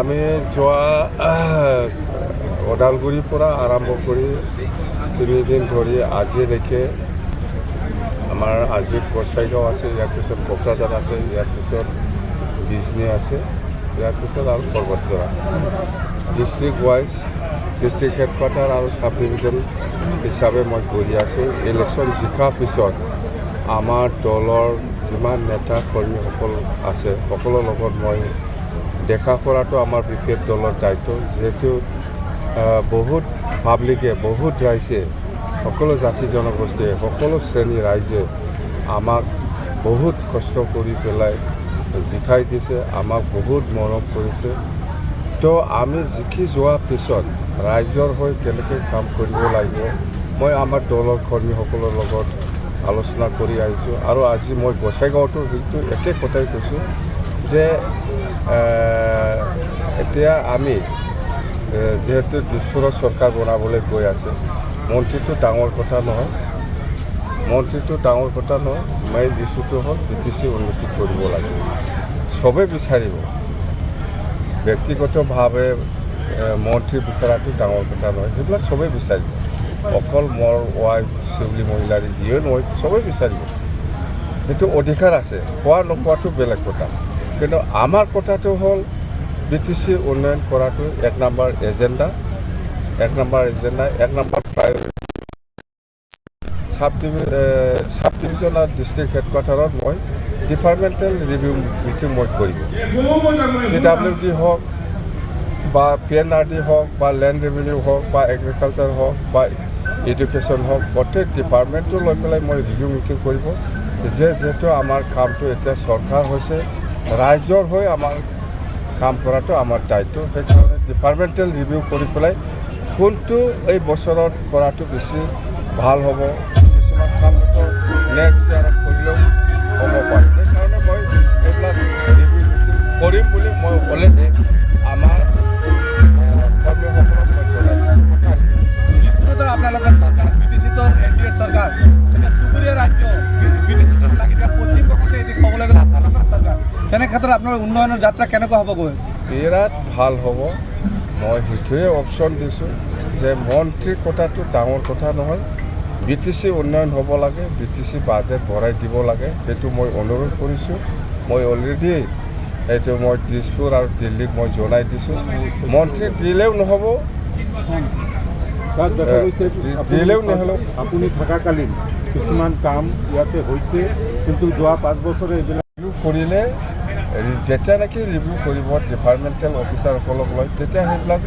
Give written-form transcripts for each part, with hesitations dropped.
আমি যোৱা ওদালগুৰিৰ পৰা আৰম্ভ কৰি 3 দিন ধৰি আজিলৈকে আমাৰ আজি গোসাইগাঁও আছে, ইয়াৰ পিছত কোকৰাঝাৰ আছে, ইয়াৰ পিছত বিজনী আছে, ইয়াৰ পিছত আৰু পৰ্বতজৰা ডিষ্ট্ৰিক্ট ৱাইজ ডিষ্ট্ৰিক্ট হেডকোৱাৰ্টাৰ আৰু চাব ডিভিজন হিচাপে মই কৰি আছোঁ। ইলেকশ্যন জিকাৰ পিছত আমাৰ দলৰ যিমান নেতা কৰ্মীসকল আছে সকলৰ লগত মই দেখা কৰাটো আমাৰ বিশেষ দলৰ দায়িত্ব। যিহেতু বহুত পাব্লিকে বহুত ৰাইজে সকলো জাতি জনগোষ্ঠীয়ে সকলো শ্ৰেণীৰ ৰাইজে আমাক বহুত কষ্ট কৰি পেলাই জিকাই দিছে, আমাক বহুত মৰম কৰিছে। তো আমি জিকি যোৱাৰ পিছত ৰাইজৰ হৈ কেনেকৈ কাম কৰিব লাগিব মই আমাৰ দলৰ কৰ্মীসকলৰ লগত আলোচনা কৰি আহিছোঁ। আৰু আজি মই গোসাইগাঁৱতো সেইটো একে কথাই কৈছোঁ যে এতিয়া আমি যিহেতু দিছপুৰত চৰকাৰ বনাবলৈ গৈ আছে, মন্ত্ৰীটো ডাঙৰ কথা নহয়, মেইন ইছ্যুটো হ'ল BTC উন্নতি কৰিব লাগে। চবেই বিচাৰিব, ব্যক্তিগতভাৱে মন্ত্ৰী বিচৰাটো ডাঙৰ কথা নহয়, সেইবিলাক চবেই বিচাৰিব। অকল মোৰ ৱাইফ চিউলি মহিলাৰ যিয়ে নহয় চবেই বিচাৰিব, সেইটো অধিকাৰ আছে, পোৱা নোপোৱাটো বেলেগ কথা। কিন্তু আমাৰ কথাটো হ'ল BTC উন্নয়ন কৰাটো 1 নম্বৰ এজেণ্ডা, 1 নম্বৰ প্ৰায়ৰিটি। চাব ডিভিজন আৰু ডিষ্ট্ৰিক্ট হেডকোৱাৰ্টাৰত মই ডিপাৰ্টমেণ্টেল ৰিভিউ মিটিং মই কৰিম। PWD হওক বা PNRD হওক বা লেণ্ড ৰেভিনিউ হওক বা এগ্ৰিকালচাৰ হওক বা এডুকেশ্যন হওক, গোটেই ডিপাৰ্টমেণ্টটো লৈ পেলাই মই ৰিভিউ মিটিং কৰিব। যিহেতু আমাৰ কামটো এতিয়া চৰকাৰ হৈছে, ৰাইজৰ হৈ আমাৰ কাম কৰাটো আমাৰ দায়িত্ব। সেইকাৰণে ডিপাৰ্টমেণ্টেল ৰিভিউ কৰি পেলাই কোনটো এই বছৰত কৰাটো বেছি ভাল হ'ব, কিছুমান কাম নেক্সট ইয়াৰত কৰিলেও হ'ব পাৰে। সেইকাৰণে মই এইবিলাক ৰিভিউ মিটিং কৰিম বুলি মই অলৰেডি আমাৰ কৰ্মীসকলক মই জনাই দিছপুৰত আপোনালোকৰ চৰকাৰ BTCটো NDA চৰকাৰ, এতিয়া চুবুৰীয়া ৰাজ্য BTCটো লাগি থকা পশ্চিমবংগতে এদিন ক'বলৈ গ'লে আপোনালোকৰ চৰকাৰ, তেনে ক্ষেত্ৰত আপোনাৰ উন্নয়নৰ যাত্ৰা কেনেকুৱা হ'ব গৈ? বিৰাট ভাল হ'ব। মই সেইটোৱে অপশ্যন দিছোঁ যে মন্ত্ৰীৰ কথাটো ডাঙৰ কথা নহয়, BTC উন্নয়ন হ'ব লাগে, BTC বাজেট ভৰাই দিব লাগে, সেইটো মই অনুৰোধ কৰিছোঁ। মই অলৰেডি এইটো মই দিছপুৰ আৰু দিল্লীক মই জনাই দিছোঁ। মন্ত্ৰী দিলেও নহ'ব, দিলেও নহ'লেও আপুনি থাকাকালীন কিছুমান কাম ইয়াতে হৈছে, কিন্তু যোৱা 5 বছৰে এইবিলাক ৰিভিউ কৰিলে, যেতিয়া নেকি ৰিভিউ কৰিব ডিপাৰ্টমেণ্টেল অফিচাৰসকলক লৈ, তেতিয়া সেইবিলাক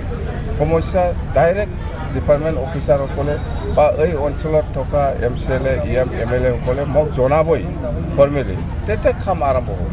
সমস্যা ডাইৰেক্ট ডিপাৰ্টমেণ্ট অফিচাৰসকলে বা এই অঞ্চলত থকা MCLA MLA সকলে মোক জনাবই ফৰ্মেলি, তেতিয়া কাম আৰম্ভ হ'ব।